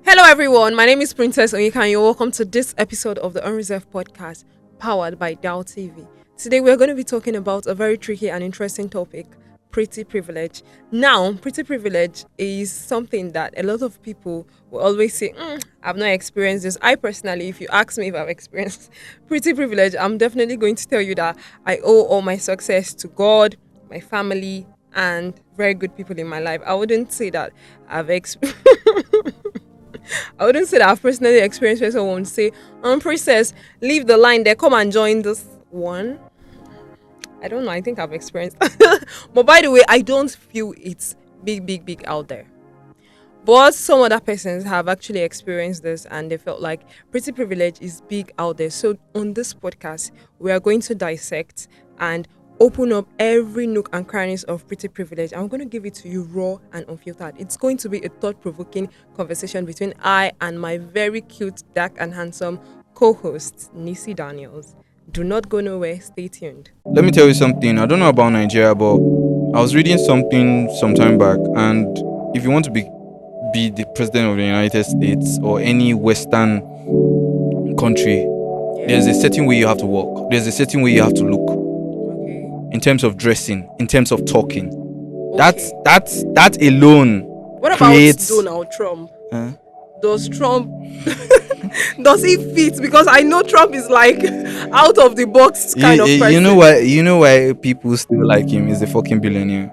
Hello, everyone. My name is Princess Onyeka, and you're welcome to this episode of the Unreserved Podcast, powered by Dow TV. Today, we're going to be talking about a very tricky and interesting topic: pretty privilege. Now, pretty privilege is something that a lot of people will always say, I've not experienced this. I personally, if you ask me if I've experienced pretty privilege, I'm definitely going to tell you that I owe all my success to God, my family, and very good people in my life. I wouldn't say that I've experienced. I wouldn't say that I've personally experienced where someone would say, Princess, leave the line there, come and join this one. I don't know, I think I've experienced. But by the way, I don't feel it's big out there. But some other persons have actually experienced this and they felt like pretty privilege is big out there. So on this podcast, we are going to dissect and open up every nook and crannies of pretty privilege. I'm going to give it to you raw and unfiltered. It's going to be a thought-provoking conversation between I and my very cute, dark and handsome co-host, Nisi Daniels. Do not go nowhere. Stay tuned. Let me tell you something. I don't know about Nigeria, but I was reading something some time back, and if you want to be the president of the United States or any Western country, there's a certain way you have to walk. There's a certain way you have to look. In terms of dressing, in terms of talking, that alone. What creates... about Donald Trump? Does Trump does he fit? Because I know Trump is like out of the box kind of person. You know why people still like him? He's a fucking billionaire.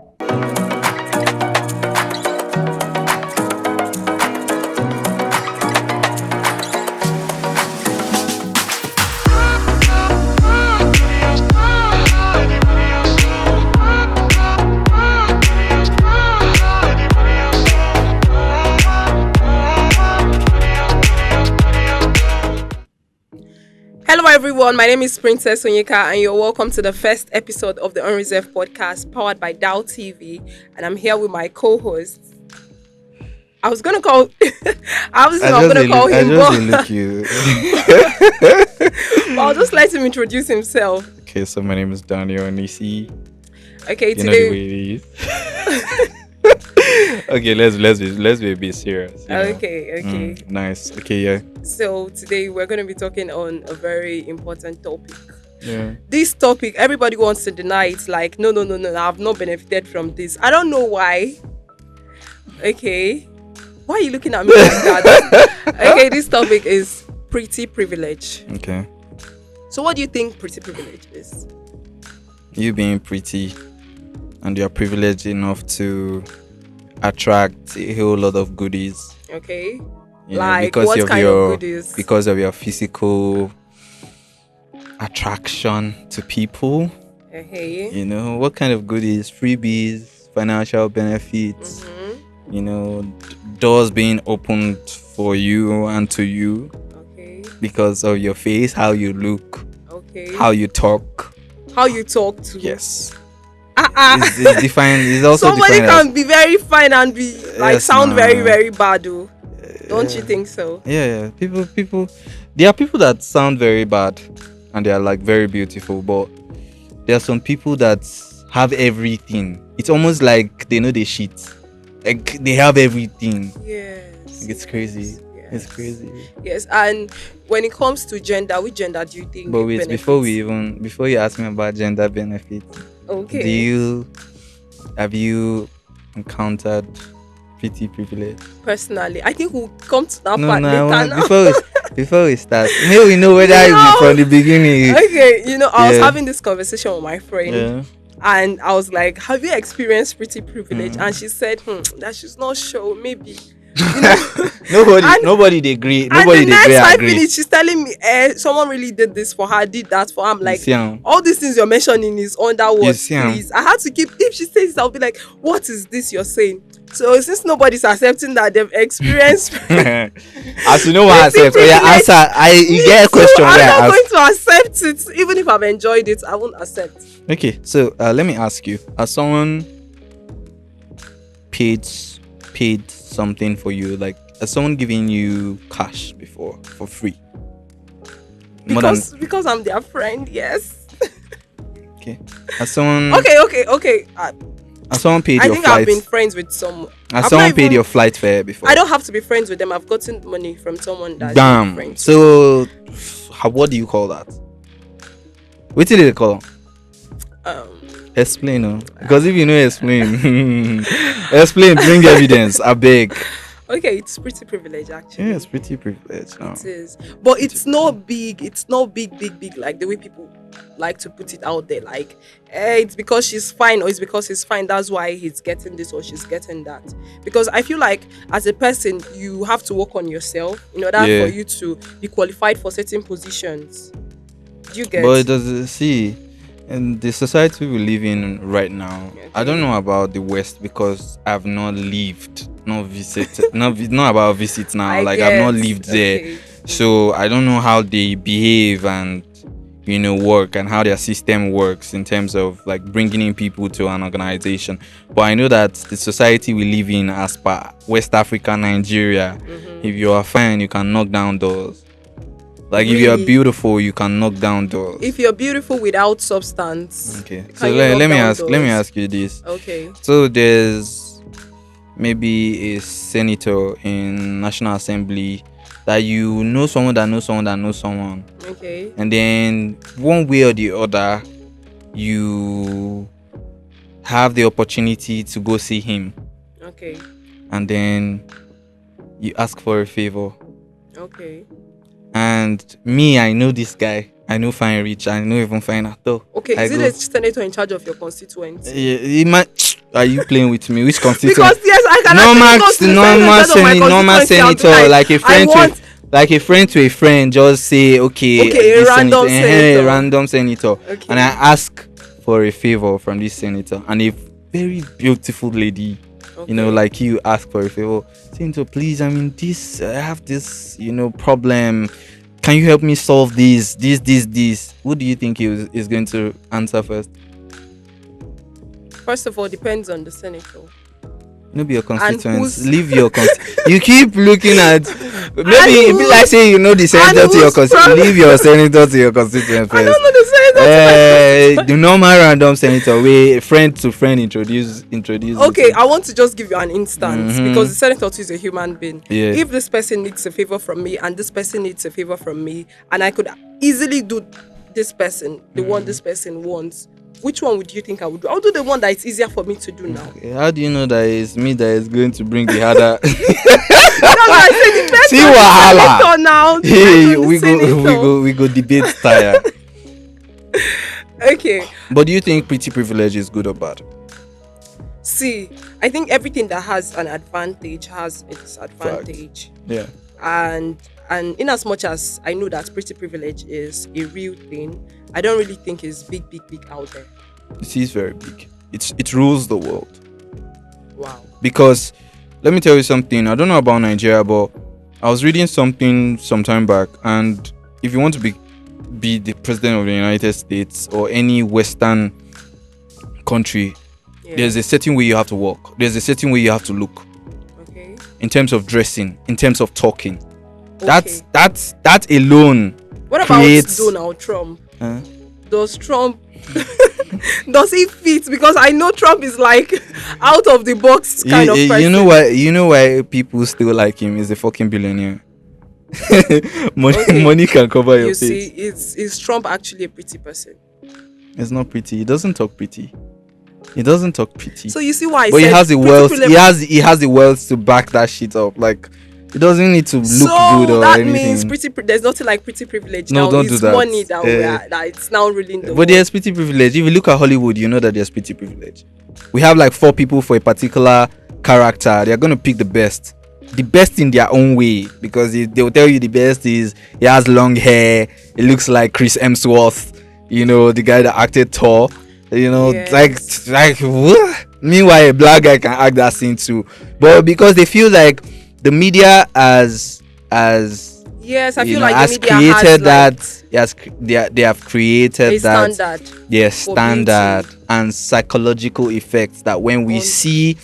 Hello everyone, my name is Princess Onyeka and you're welcome to the first episode of the Unreserved Podcast powered by Dow TV, and I'm here with my co-host. I was gonna call him look you. But I'll just let him introduce himself. Okay, so my name is Daniel Nisi. Okay, you today know the way it is. Okay, let's be a bit serious. Okay. Nice. Okay, yeah. So today we're going to be talking on a very important topic. Yeah. This topic, everybody wants to deny it. Like, no, I've not benefited from this. I don't know why. Okay. Why are you looking at me like that? Okay, this topic is pretty privilege. Okay. So what do you think pretty privilege is? You being pretty and you're privileged enough to attract a whole lot of goodies. Okay. Because what kind of goodies? Because of your physical attraction to people. Okay. What kind of goodies? Freebies, financial benefits, doors being opened for you and to you. Okay. Because of your face, how you look. Okay. How you talk. How you talk to. Yes. It's defined. It's also somebody defined can be very fine and be sound very, very bad though. Don't you think so? Yeah. People. There are people that sound very bad, and they are like very beautiful. But there are some people that have everything. It's almost like they know they shit. Like they have everything. Yes. It's crazy. Yes. It's crazy. Yes, and when it comes to gender, which gender do you think? But wait, before you ask me about gender benefits, okay. Have you encountered pretty privilege? Personally, I think we'll come to that part later now. Before we start, maybe we know whether it's from the beginning. Okay, I was having this conversation with my friend. Yeah. And I was like, have you experienced pretty privilege? And she said, that she's not sure, maybe. Nobody they agree. And the next 5 minutes, she's telling me, someone really did this for her, did that for her. I'm like, all these things you're mentioning is under what, please? I had to keep, if she says, I'll be like, what is this you're saying? So since nobody's accepting that they've experienced as you know what I accept, you get a question. I'm not going to accept it. Even if I've enjoyed it, I won't accept. Okay, so let me ask you, has someone paid something for you? Like, has someone giving you cash before for free? Because I'm their friend, yes. Okay. Has someone... Okay. Has someone paid I your think I've flight? been friends with someone. Has I've someone not paid even- your flight fare before? I don't have to be friends with them. I've gotten money from someone that's Damn. friends. So, what do you call that? What did they call? Um, Explain, no? Because if you know, explain. Explain. Bring evidence. I beg. okay, it's pretty privileged actually. Yeah, it's pretty privileged. No. It is, but it's not big. It's not big like the way people like to put it out there. Like, it's because she's fine or it's because he's fine. That's why he's getting this or she's getting that. Because I feel like as a person, you have to work on yourself in order Yeah. for you to be qualified for certain positions. Do you get? But it does see, in the society we live in right now, I don't know about the West because I've not lived, not visited, not about visit now. I've not lived there, Okay. so I don't know how they behave and work and how their system works in terms of like bringing in people to an organization. But I know that the society we live in, as per West Africa, Nigeria, if you are fine, you can knock down doors. Like if you are Really? beautiful, you can knock down doors. If you're beautiful without substance, Okay, can so you let knock me down ask. Let me doors? ask you this. Okay. So there's maybe a senator in National Assembly that you know someone that knows someone that knows someone, Okay. and then one way or the other, you have the opportunity to go see him, Okay. and then you ask for a favor. Okay. And me, I know this guy. I know Fine Rich. I know even Fine Ato. Okay. I Is it go, a senator in charge of your constituency? Yeah, he might. Are you playing with me? Which constituency? Because yes, I can actually go to the normal senator of my senator, constituency and be like a I friend want like a friend to a friend, just say okay, Okay, a this random senator. a random senator, Okay. and I ask for a favor from this senator, and a very beautiful lady, Okay. like you ask for a favor, senator, please, I mean this, I have this, problem. Can you help me solve this? Who do you think is going to answer first? First of all, depends on the senator. No, be your constituents. who's- Leave your You keep looking at. Maybe it be like say the senator to your who's constituent. Leave your senator to your constituent I first. don't know the senator. The normal random senator, way friend to friend introduce. Okay, I want to just give you an instance Mhm. because the senator too is a human being. Yeah. If this person needs a favor from me and this person needs a favor from me, and I could easily do this person, the one this person wants, which one would you think I would do? I'll do the one that is easier for me to do now. How do you know that it's me that is going to bring the harder? That's why I said depends See on wahala. the senator now. Hey, Depends on the we senator. go debate tire. Okay. But do you think pretty privilege is good or bad? See, I think everything that has an advantage has a disadvantage. Yeah. And in as much as I know that pretty privilege is a real thing, I don't really think it's big out there. It is very big. It rules the world. Wow. Because let me tell you something. I don't know about Nigeria, but I was reading something some time back, and if you want to be the president of the United States or any Western country, Yeah. there's a certain way you have to walk. There's a certain way you have to look. Okay. In terms of dressing, in terms of talking. Okay. That alone What creates. about Donald Trump? Huh? Does Trump does he fit? Because I know Trump is like out of the box kind of person. You know why people still like him? He's a fucking billionaire. money, Okay. money can cover your You face. see, is Trump actually a pretty person? It's not pretty. He doesn't talk pretty. He doesn't talk pretty. So you see why I But he said has the pretty wealth. privilege- He has the wealth to back that shit up. Like he doesn't need to look so good or that anything. means there's nothing like pretty privilege No, now. don't It's do that. money that that it's now ruling the But world. there's pretty privilege. If you look at Hollywood, you know that there's pretty privilege. We have like 4 people for a particular character. They're gonna pick the best in their own way, because they'll tell you the best is he has long hair. It looks like Chris Hemsworth. The guy that acted Thor. Yes. like what? Meanwhile, a black guy can act that scene too. But because they feel like the media as Yes, I you feel know, like has the media created has that. Yes, they have created a that. standard. Yes, for standard beauty. and psychological effects that when we On- see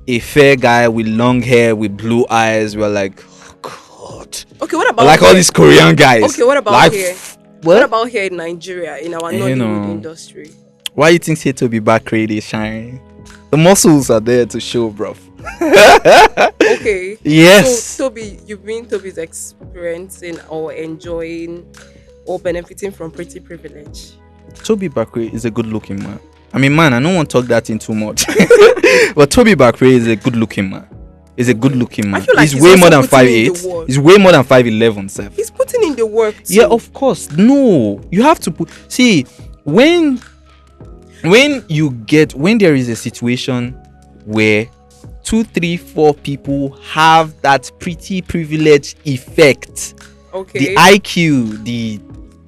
a fair guy with long hair with blue eyes, we're like, oh god. Okay, what about Like all here? these Korean guys. Okay, what about like, here? What? What about here in Nigeria, in our You Nollywood know. industry? Why you think say to be back crazy shine? The muscles are there to show, bro. Okay. Yes. So Toby, you've been Toby's experiencing or enjoying or benefiting from pretty privilege. Toby Bakre is a good-looking man. I mean, man, I don't want to talk that in too much. But Toby Bakre is a good-looking man. He's a good-looking man. I feel like he's way more also than putting in the 5'8". work. He's way more than 5'11", sef. He's putting in the work too. Yeah, of course. No, you have to put. See, when there is a situation where 2, 3, 4 people have that pretty privilege effect, Okay. the IQ, the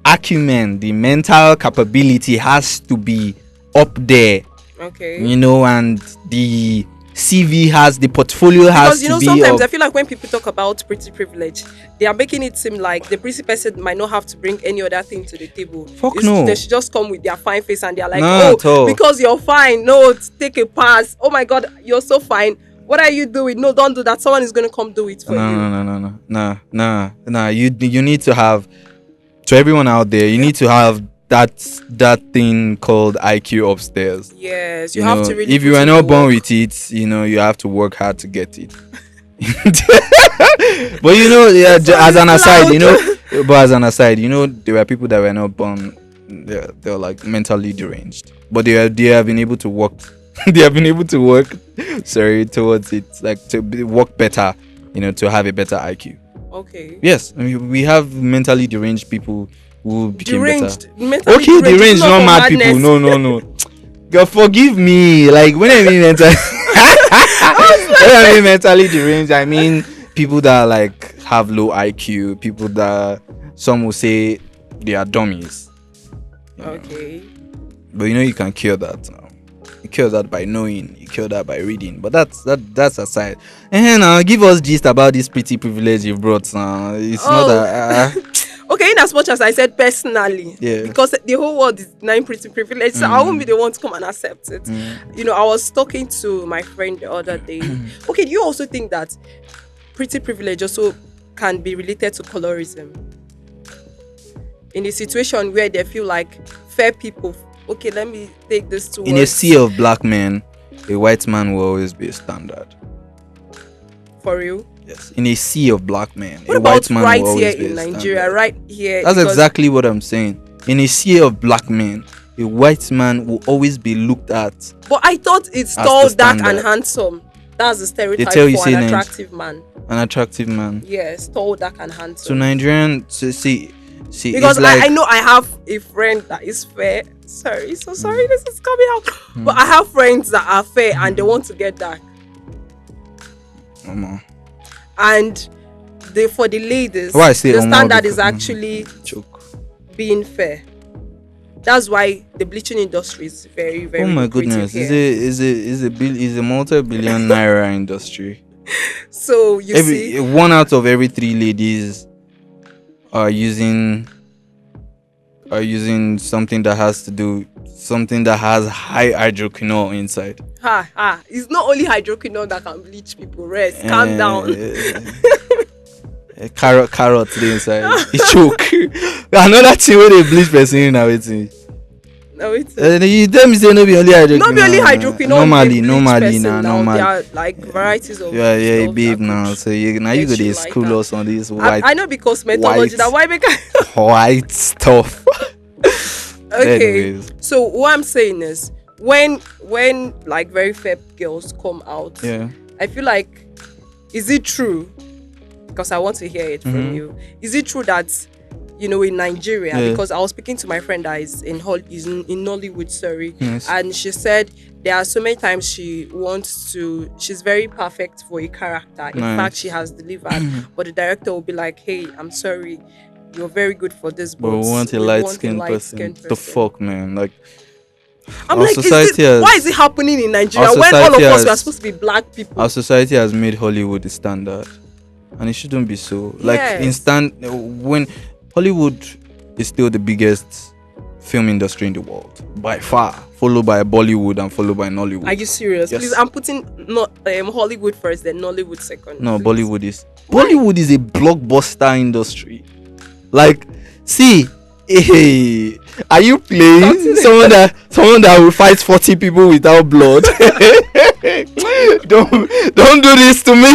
acumen, the mental capability has to be up there, Okay. and the CV has, the portfolio has Because to be sometimes up. I feel like when people talk about pretty privilege, they are making it seem like the pretty person might not have to bring any other thing to the table. No. They should just come with their fine face and they're like, Not at all. because you're fine, no, take a pass. Oh my God, you're so fine. What are you doing? No, don't do that. Someone is going to come do it for you. No. You need to have, to everyone out there, you need to have that thing called IQ upstairs. Yes, you have to really. If you are not born with it, you have to work hard to get it. But as an aside, there were people that were not born. They were like mentally deranged, but they have been able to work. They have been able to work. Sorry, towards it, like to work better. To have a better IQ. Okay. Yes, I mean, we have mentally deranged people who became deranged, better. Okay, deranged, not mad madness. people. No. God forgive me. Like when I mean mentally deranged, I mean people that like have low IQ, people that some will say they are dummies. Okay. But you can cure that. You cure that by knowing. You cure that by reading. But that's aside. And now give us gist about this pretty privilege you brought. It's not that. Okay, in as much as I said personally, because the whole world is denying pretty privilege, so I won't be the one to come and accept it. I was talking to my friend the other day. Okay, do you also think that pretty privilege also can be related to colorism? In a situation where they feel like fair people, okay, let me take this to in a sea of black men, a white man will always be a standard. For real? Yes. In a sea of black men, what a about white man right will here always be in a Nigeria? standard. Right here. That's exactly what I'm saying. In a sea of black men, a white man will always be looked at. But I thought it's tall, dark, and handsome. That's the stereotype for an attractive man. An attractive man. Yes, tall, dark, and handsome. So Nigerian, see. Because I know I have a friend that is fair. Sorry, this is coming out. But I have friends that are fair and they want to get dark. And for the ladies, the standard is actually being fair. That's why the bleaching industry is very, very. Oh my goodness! Is a multi-billion naira industry. So you see, 1 out of every 3 ladies are using something that has high hydroquinone inside. It's not only hydroquinone that can bleach people. Rest, calm down. Carrot inside. It's choke. Another thing where they bleach person now waiting. You tell me say no be only hydroquinone. Not be only hydroquinone. Normally now. There are like varieties of. Yeah, babe. Now, so you go to school us on this white. I know because cosmetology. That why make white stuff. Okay. Anyways. So what I'm saying is, when like very fair girls come out, I feel like, is it true? Because I want to hear it from you. Is it true that in Nigeria, because I was speaking to my friend that is in Nollywood, and she said there are so many times she's very perfect for a character. In fact, she has delivered, but the director will be like, "Hey, I'm sorry, you're very good for this, but we want a light-skinned person." The fuck, man! Like, I'm like, why is it happening in Nigeria when all of us are supposed to be black people? Our society has made Hollywood the standard, and it shouldn't be so. Like, when Hollywood is still the biggest film industry in the world by far, followed by Bollywood and followed by Nollywood. Are you serious? Yes. Please, I'm putting Hollywood first, then Nollywood second. No, please. Bollywood is a blockbuster industry. Like, see, hey, are you playing someone someone that will fight 40 people without blood. don't do this to me.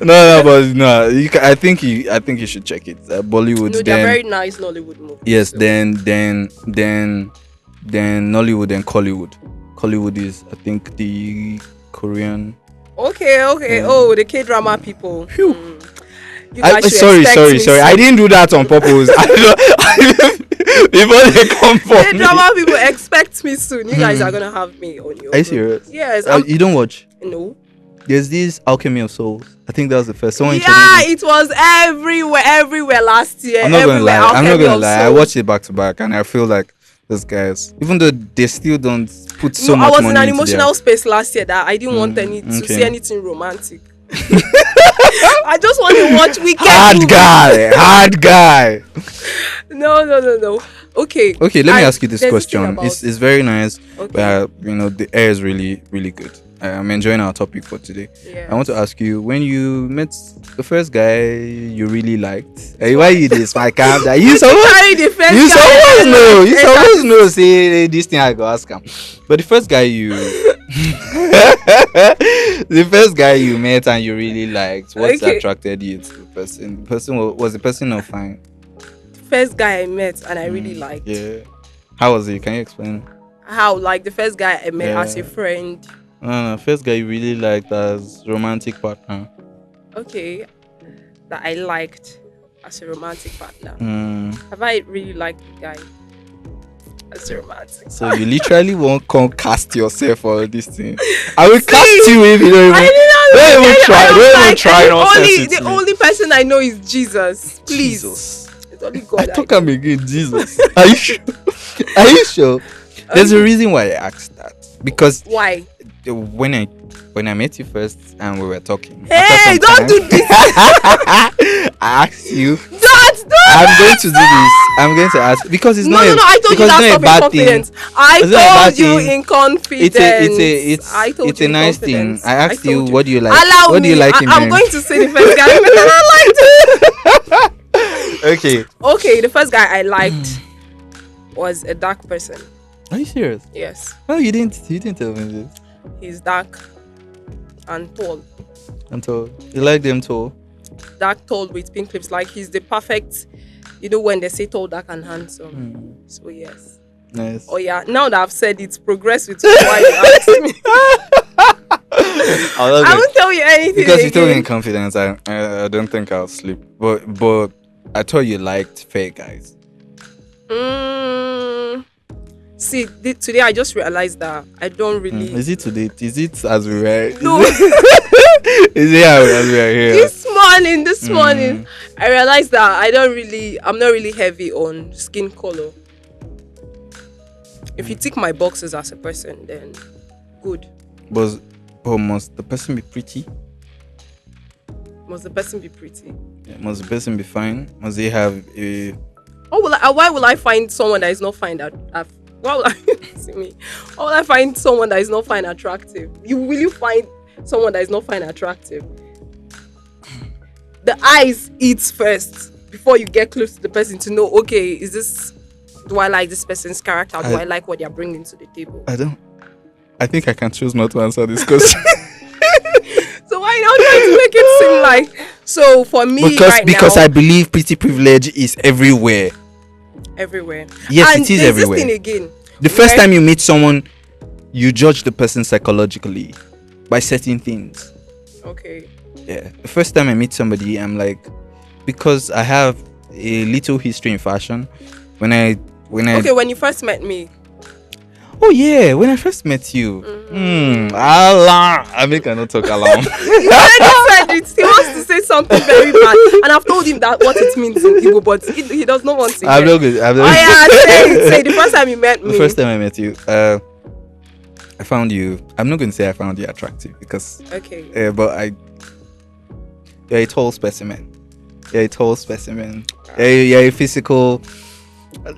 No, but no, I think you should check it. Bollywood. No, they're very nice Nollywood movies. Yes, so. then Nollywood and Collywood. Collywood is, I think, the Korean. Okay. Yeah. Oh, the K-drama people. Phew. You guys should Sorry. expect me soon. I didn't do that on purpose. Before they come for me. K-drama people, expect me soon. You guys are gonna have me on your. Are you serious? Yes. You don't watch? No. There's this Alchemy of Souls. I think that was the first. Someone Yeah, it was everywhere last year. I'm not gonna lie. I watched. watched it back to back, and I feel like those guys, even though they still don't put so much I was money in an into emotional space last year that I didn't want to see anything romantic. I just want to watch weekend. Hard guy. No. Okay. Let me ask you this question. It's very nice. Okay. The air is really, really good. I'm enjoying our topic for today. Yeah. I want to ask you, when you met the first guy you really liked, why you this my camp? You supposed know. Say this thing I go ask him. But the first guy you met and you really liked, what attracted you to the person? Was the person not fine? First guy I met and I really liked. Yeah. How was it? Can you explain? How, like, the first guy I met as a friend. No, first guy you really liked as romantic partner. Okay. That I liked as a romantic partner. Have I really liked the guy as a romantic? So you literally won't come cast yourself for this thing. I will cast you if you don't even try. The only person I know is Jesus. Please. Jesus. It's only God. I talk him again, Jesus. Are you sure? There's a reason why I asked that. Because why? When I met you first and we were talking. Hey, don't do this. I asked you. I'm going to do this. I'm going to ask because it's not. No. I told you that's not in confidence. I told you in confidence. It's a nice thing. I asked you, what do you like? What do you like in I'm going to say the first guy I liked. Okay, the first guy I liked was a dark person. Are you serious? Yes. Oh, you didn't tell me this. He's dark and tall. You like them tall? Dark, tall with pink lips. Like, he's the perfect, when they say tall, dark and handsome. So yes. Nice. Oh yeah. Now that I've said it, progress with why you asked me. I won't tell you anything because you told me again. in confidence. I don't think I'll sleep. But I thought you liked fair guys. See, today I just realized that I don't really. Is it today? Is it as we were? No. Is it as we are here? This morning, I realized that I'm not really heavy on skin color. If you tick my boxes as a person, then good. But must the person be pretty? Must the person be pretty? Yeah, must the person be fine? Must they have a? Why will I find someone that is not fine why will I find someone that is not fine attractive? Will you find someone that is not fine attractive? The eyes eats first before you get close to the person to know, okay, do I like this person's character? Do I like what they're bringing to the table? I don't. I think I can choose not to answer this question. So why not try to make it seem like? So for me, because I believe pretty privilege is everywhere. Everywhere. Yes, and it is everywhere. This thing again. The first time you meet someone, you judge the person psychologically by certain things. Okay. Yeah. The first time I meet somebody, I'm like, because I have a little history in fashion. When you first met me. Oh yeah, when I first met you. Allah. I make I not talk along. He already said it. He wants to say something very bad, and I've told him that what it means in Igbo, but he does not want to. I'm not good. Say the first time you met me. The first time I met you, I found you. I'm not going to say I found you attractive because. Okay. But you're a tall specimen. You're a physical.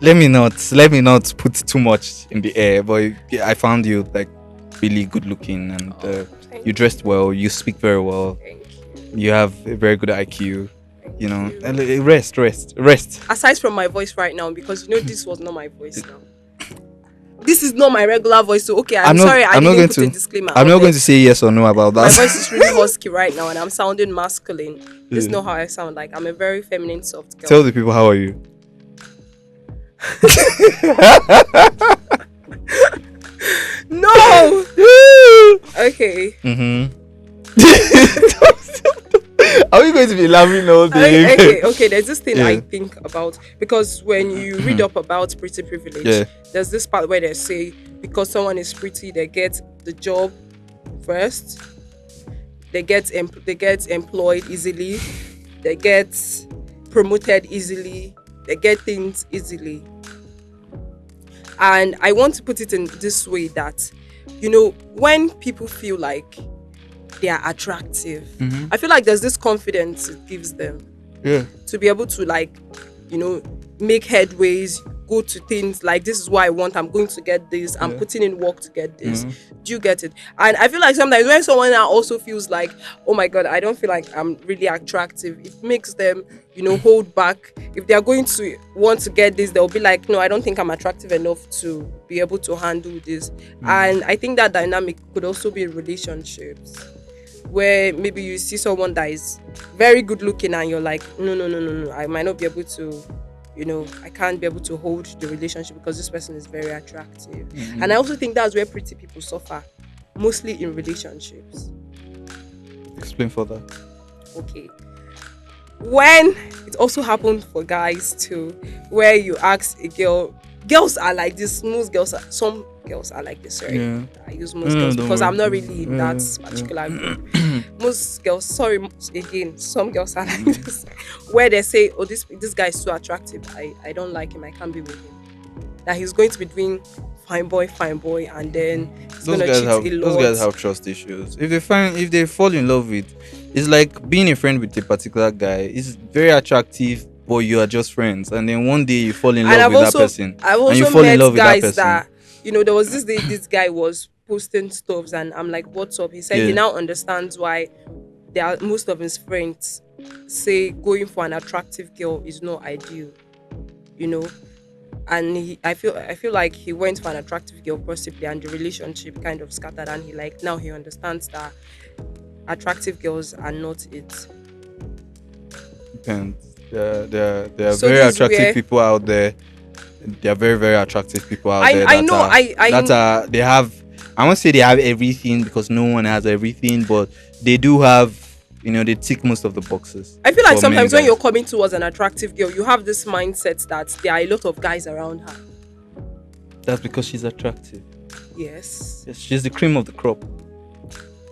Let me not put too much in the air, but I found you like really good looking, and you dressed well. You speak very well. Thank you. You have a very good IQ. Rest. Aside from my voice right now, because this was not my voice now. this is not my regular voice. So okay, I'm I'm not. sorry I I'm not didn't going put a to. disclaimer I'm out not there. going to say yes or no about My that. voice is really husky right now, and I'm sounding masculine. This is Yeah. not how I sound. Like I'm a very feminine, soft girl. Tell the people, how are you? No. Okay. Mm-hmm. Are we going to be laughing all day? Okay. There's this thing I Yeah. think about because when you read up about pretty privilege, Yeah. there's this part where they say because someone is pretty, they get the job first. They get employed easily. They get promoted easily. They get things easily. And I want to put it in this way that, when people feel like they are attractive, Mm-hmm. I feel like there's this confidence it gives them Yeah. to be able to make headways, go to things like this is what I want, I'm going to get this, I'm Yeah. putting in work to get this. Mhm. Do you get it? And I feel like sometimes when someone now also feels like, oh my god, I don't feel like I'm really attractive, it makes them hold back. If they are going to want to get this, they'll be like, no, I don't think I'm attractive enough to be able to handle this. And I think that dynamic could also be in relationships where maybe you see someone that is very good looking and you're like, no, I might not be able to, I can't be able to hold the relationship because this person is very attractive. And I also think that's where pretty people suffer, mostly in relationships. Explain further. Okay. When it also happened for guys too, where you ask a girls are like this, some girls are like this, right? Yeah. I use most girls don't because worry. I'm not really in that Yeah. particular group. Most girls, some girls are like this, where they say, oh, this guy is so attractive, I don't like him, I can't be with him. That he's going to be doing fine boy, and then he's Those gonna guys cheat have a lot. those guys have trust issues. If they fall in love with, it's like being a friend with a particular guy. It's very attractive, but you are just friends, and then one day you fall in And love with that person, I've and you also fall in met love with that guys person. that there was this day this guy was posting stuffs and I'm like, what's up? He said he Yeah. now understands why most of his friends say going for an attractive girl is not ideal, and I feel like he went for an attractive girl possibly and the relationship kind of scattered, and now he understands that attractive girls are not it. Depends. There are So very this is attractive where people out there. There are very, very attractive people out there I know they have. I won't say they have everything because no one has everything, but they do have. They tick most of the boxes. I feel like for many sometimes when guys. you're coming towards an attractive girl, you have this mindset that there are a lot of guys around her. That's because she's attractive. Yes. Yes, she's the cream of the crop.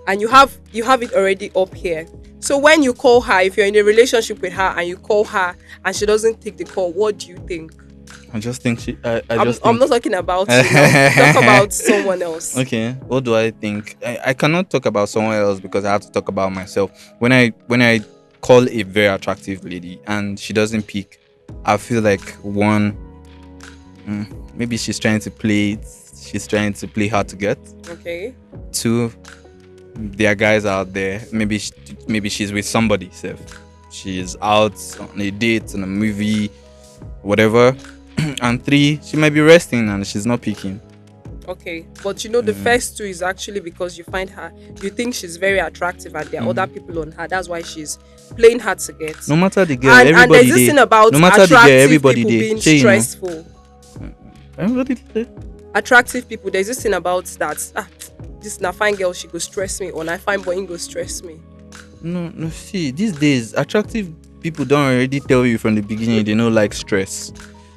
And you have it already up here. So when you call her, if you're in a relationship with her and you call her and she doesn't take the call, what do you think? I just think she. I'm not talking about you now. Talk about someone else. Okay, what do I think? I cannot talk about someone else because I have to talk about myself. When I call a very attractive lady and she doesn't pick, I feel like one, maybe she's trying to play hard to get. Okay. Two, there are guys out there. Maybe she's with somebody. She's out on a date, on a movie, whatever. And three, she might be resting and she's not picking. Okay, but the first two is actually because you think she's very attractive and there are other people on her. That's why she's playing hard to get. No matter the girl, and everybody there's this thing about no matter the girl, attractive everybody people being Shey, stressful. Everybody there. Attractive people, there's this thing about that. This na fine girl, she go stress me, or na fine boy, he go stress me. No. See, these days, attractive people don't already tell you from the beginning they don't like stress.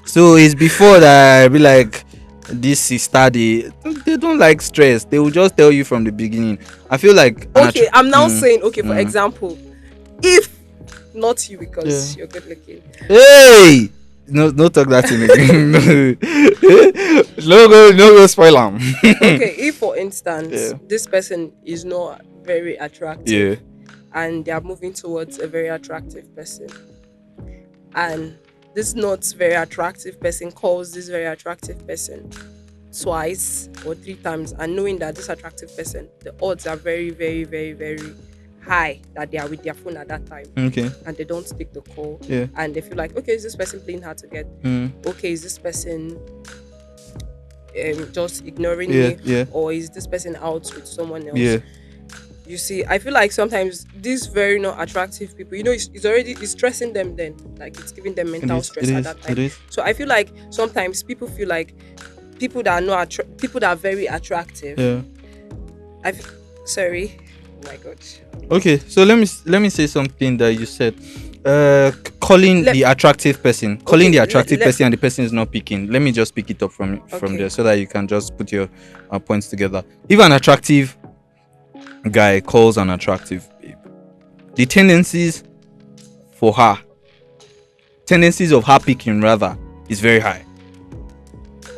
So it's before that I be like, this is study. They don't like stress. They will just tell you from the beginning. I feel like okay. I'm now saying for example, if not you because you're good looking. Hey. No, talk that to me. no go spoil them. Okay, if for instance this person is not very attractive, and they are moving towards a very attractive person, and this not very attractive person calls this very attractive person twice or three times, and knowing that this attractive person, the odds are very, very, very, very high that they are with their phone at that time. Okay. And they don't take the call. Yeah. And they feel like, okay, is this person playing hard to get? Okay, is this person just ignoring Yeah, me, yeah, or is this person out with someone else? yeah. You see, I feel like sometimes these very not attractive people, it's already it's stressing them then, like it's giving them It mental is. It stress at is. that It time. is. So I feel like sometimes people feel like people that are not people that are very attractive. Yeah. Sorry, oh my god. Okay. So let me say something that you said. Calling Let the attractive person, calling okay, the attractive let person, and the person is not picking. Let me just pick it up from okay. there, so that you can just put your points together. If an attractive guy calls an attractive babe, the for her, tendencies of her picking rather, is very high.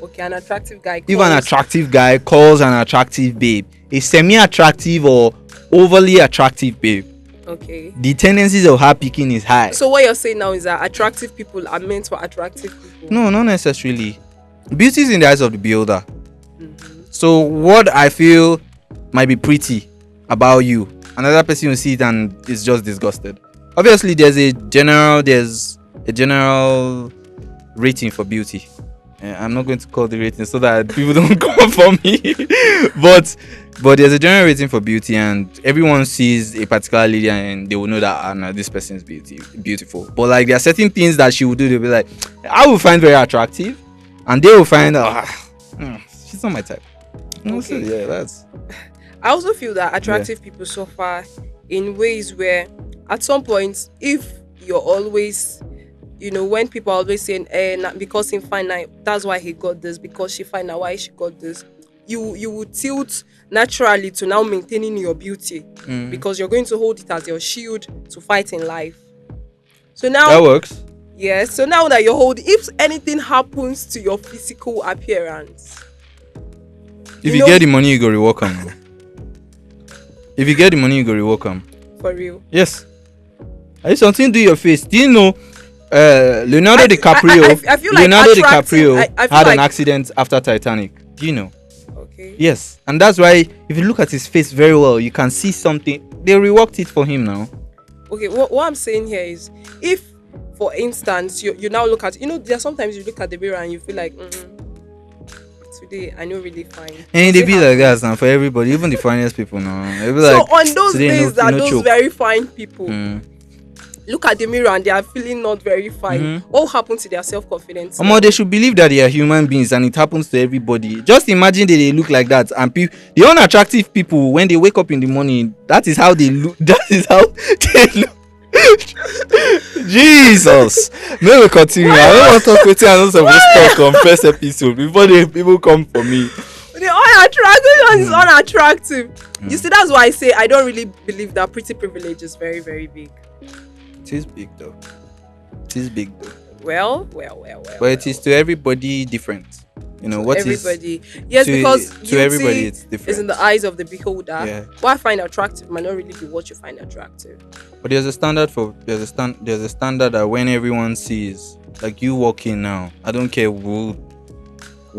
Okay, an attractive guy If an calls. attractive guy calls an attractive babe a semi-attractive or overly attractive babe, Okay. the tendencies of her picking is high. So what you're saying now is that attractive people are meant for attractive people. No, not necessarily. Beauty is in the eyes of the beholder. Mm-hmm. So what I feel might be pretty about you, another person will see it and is just disgusted. Obviously, there's a general rating for beauty. I'm not going to call the rating so that people don't come for me. but there's a general rating for beauty, and everyone sees a particular lady and they will know that no, this person is beautiful. But like there are certain things that she will do. They'll be like, I will find very attractive, and they will find she's not my type. So, Okay. yeah, that's I also feel that attractive people suffer in ways where, at some point, if you're always, when people are always saying, because he fine now, that's why he got this, because she fine now, why she got this, you would tilt naturally to now maintaining your beauty, because you're going to hold it as your shield to fight in life. So now, that works. yes, so now that you're holding, if anything happens to your physical appearance, If you get the money, you go rework them. If you get the money, you go rework them. for real. Yes. Are you something do your face? Do you know Leonardo DiCaprio? I feel like Leonardo attractive- DiCaprio I feel had like- an accident after Titanic. Do you know? Okay. Yes. And that's why if you look at his face very well, you can see something. They reworked it for him now. Okay, what I'm saying here is, if, for instance, you now look at, there are sometimes you look at the mirror and you feel like, today I know really fine. And they be like that now for everybody, even the finest people now. They be So like, on those today days that those choke. very fine people Mm. look at the mirror and they are feeling not very fine, what happened to their self-confidence? They should believe that they are human beings and it happens to everybody. Just imagine that they look like that, and the unattractive people, when they wake up in the morning, that is how they look. That is how they look. Jesus, may we continue. I don't want to talk with you. I'm not supposed to talk on first episode before people come for me. The unattractive one is unattractive. You see, that's why I say I don't really believe that pretty privilege is very, very big. It is big though. Well. But it is to everybody different. What is everybody? Yes, to- because to everybody beauty it's different. is in the eyes of the beholder. Yeah. What I find attractive might not really be what you find attractive. But there's a standard that when everyone sees, like you walking now, I don't care who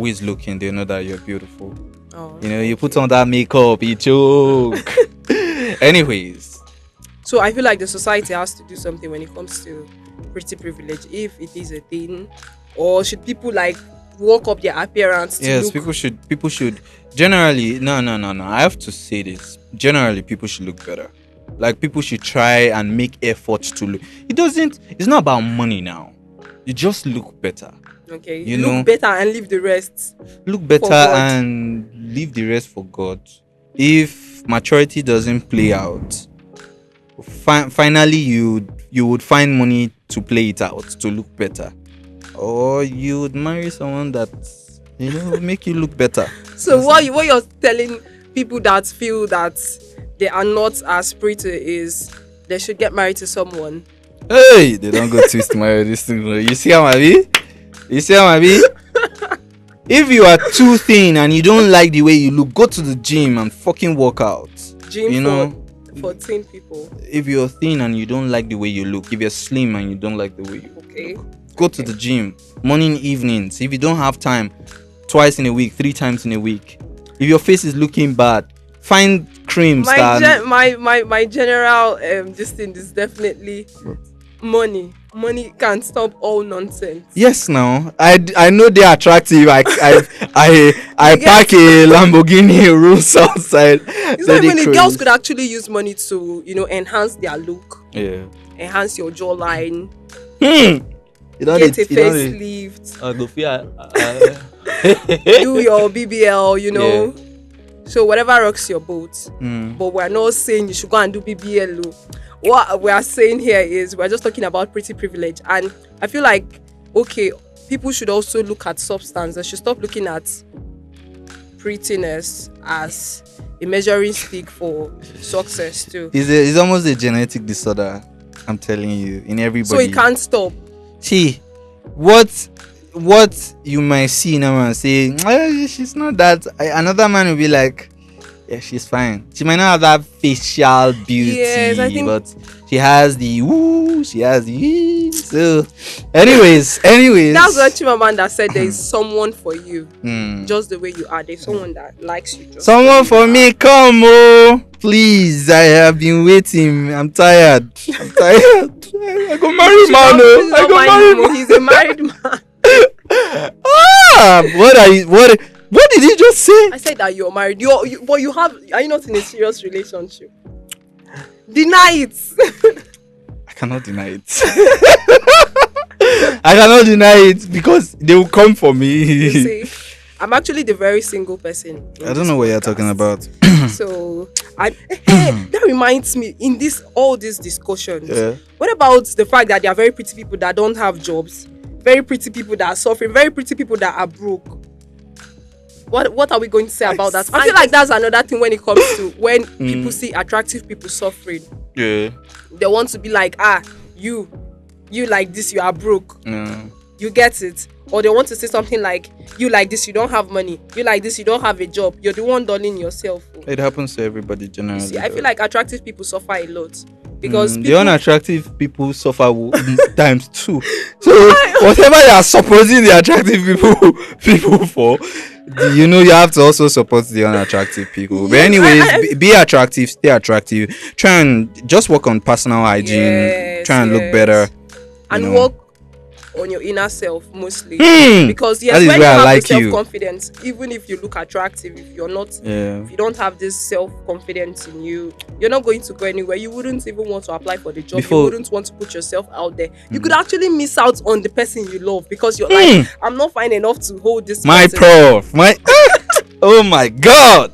is looking, they know that you're beautiful. Oh, You put on that makeup, you joke. Anyways, so I feel like the society has to do something when it comes to pretty privilege, if it is a thing, or should people like work up their appearance to yes, look? people should generally no. I have to say this. Generally, people should look better. Like people should try and make efforts to look. It's not about money now. You just look better. Okay, you look know, better and leave the rest. Look better God. and leave the rest for God. If maturity doesn't play out, finally you would find money to play it out, to look better, or you would marry someone that make you look better. So what you're telling people that feel that they are not as pretty is they should get married to someone. Hey, they don't go twist my this thing. You see how I be? If you are too thin and you don't like the way you look, go to the gym and fucking work out. Gym for thin people. If you're thin and you don't like the way you look, if you're slim and you don't like the way you look, go to the gym morning, evenings. If you don't have time, twice in a week, 3 times in a week. If your face is looking bad, find creams. My general this thing is definitely money can stop all nonsense. Yes, now I know they're attractive. I You get. park a Lamborghini rules outside. It's Then not they even if girls cruise. could actually use money to, enhance their look, Yeah. enhance your jawline, You don't get a you don't facelift, go fear. do your BBL, Yeah. So whatever rocks your boat. Mm. But we're not saying you should go and do BBL. What we are saying here is we're just talking about pretty privilege. And I feel like, okay, people should also look at substance. They should stop looking at prettiness as a measuring stick for success too. It's almost a genetic disorder. I'm telling you, in everybody. So it can't stop. See, what you might see now and say, she's not that. Another man will be like, yeah, she's fine. She might not have that facial beauty, Yes, I think- but she has the woo, she has the so. Anyways, That's what Chimamanda said. There is someone for you, just the way you are. There's someone that likes you. Just someone for me, come please. I have been waiting. I'm tired. I go marry man. I go marry man. He's a married man. What did he just say? I said that you're married. But you have. Are you not in a serious relationship? Deny it. I cannot deny it. I cannot deny it because they will come for me. You see, I'm actually the very single person. I don't know what you're talking about. So, that reminds me. In all these discussions, Yeah. what about the fact that there are very pretty people that don't have jobs, very pretty people that are suffering, very pretty people that are broke? What are we going to say about that? I feel like that's another thing when it comes to when people see attractive people suffering. Yeah. They want to be like, you like this, you are broke. No. You get it? Or they want to say something like, you like this, you don't have money. You like this, you don't have a job. You're the one dulling yourself. It happens to everybody generally. See, I feel like attractive people suffer a lot. Because the unattractive people suffer times two. So whatever you are supposing the attractive people for, you have to also support the unattractive people. But anyways, be attractive, stay attractive. Try and just work on personal hygiene. Yes, try and look better. And work on your inner self mostly. Hmm. Because That is when you where I have like the self-confidence, even if you look attractive, if you're not, if you don't have this self-confidence in you, you're not going to go anywhere. You wouldn't even want to apply for the job. You wouldn't want to put yourself out there. You could actually miss out on the person you love because you're like, I'm not fine enough to hold this My person. prof, oh my god,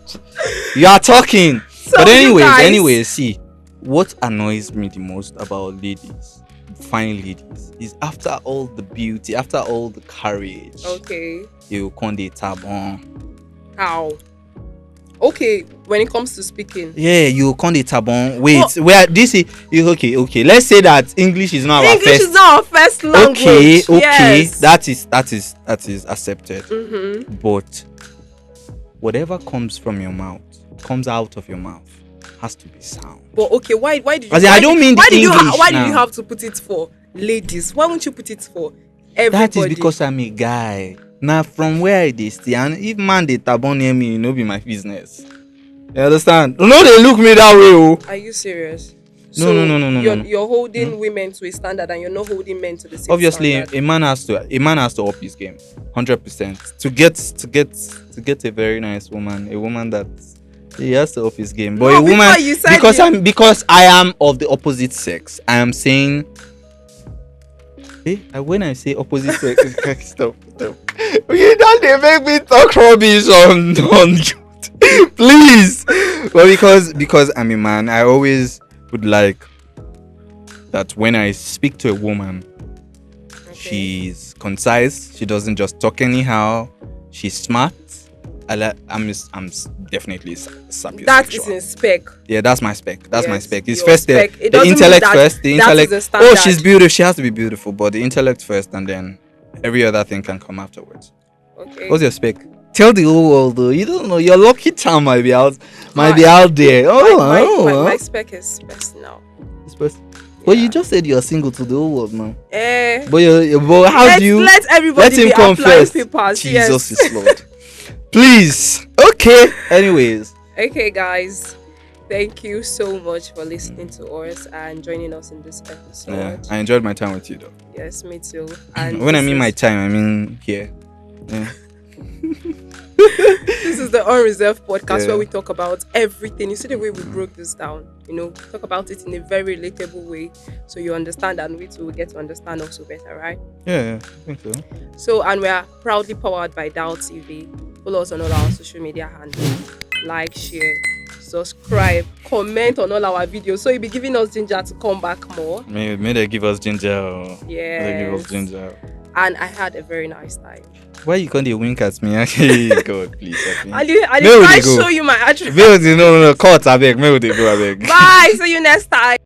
you are talking. So but you guys- anyways, see, what annoys me the most about ladies, fine ladies, is after all the beauty, after all the courage, Okay. you can't date tab on. How? Okay, when it comes to speaking. Yeah, you can't date tab on. Wait, where this is okay. Let's say that English is not our English first. is not our first language. Okay, Yes. that is accepted. Mm-hmm. But whatever comes from your mouth, comes out of your mouth, has to be sound. But okay, why did you? As in, I don't mean the English why now. did you have to put it for ladies? Why won't you put it for everybody? That is because I'm a guy. Now, from where I dey stay, and if man dey tabon near me, it no be my business. You understand? No, they look me that way. Oh. Are you serious? No. You're holding women to a standard, and you're not holding men to the same Obviously, standard. a man has to up his game, 100%. To get a very nice woman, a woman that he has to up his game. But No, a woman, before you said because I am of the opposite sex, I am saying. When I say opposite sex, stop. You don't they make me talk rubbish on please. But because I'm a man, I always would like that when I speak to a woman, she's concise. She doesn't just talk anyhow. She's smart. I'm definitely sapiosexual. That is in spec. Yeah, that's my spec. That's my Yes, spec. It's your first spec. It the doesn't mean intellect that first. The that is intellect. the standard. Oh, she's beautiful. She has to be beautiful, but the intellect first, and then every other thing can come afterwards. Okay. What's your spec? Tell the whole world though. You don't know. Your lucky charm might be out there. My spec is personal. But you just said you're single to the whole world, man. But how do you let everybody let him be come applying first? papers. Jesus Yes. is Lord. Please. Okay. Anyways. Okay, guys. Thank you so much for listening to us and joining us in this episode. Yeah, I enjoyed my time with you though. Yes, me too. And When I mean my time, I mean here. Yeah. this is the Unreserved podcast Yeah. where we talk about everything. You see the way we broke this down, talk about it in a very relatable way so you understand and we too will get to understand also better, right? Yeah, I think so. So, and we are proudly powered by Dow TV. Follow us on all our social media handles. Like, share, subscribe, comment on all our videos. So you'll be giving us ginger to come back more. May they give us ginger. May they give us Yes. ginger. And I had a very nice time. Why you can't they wink at me? Hey, God, please. I did Where would try they to go? show you my address. No, cut, I beg. Where would they go, I beg? Bye. See you next time.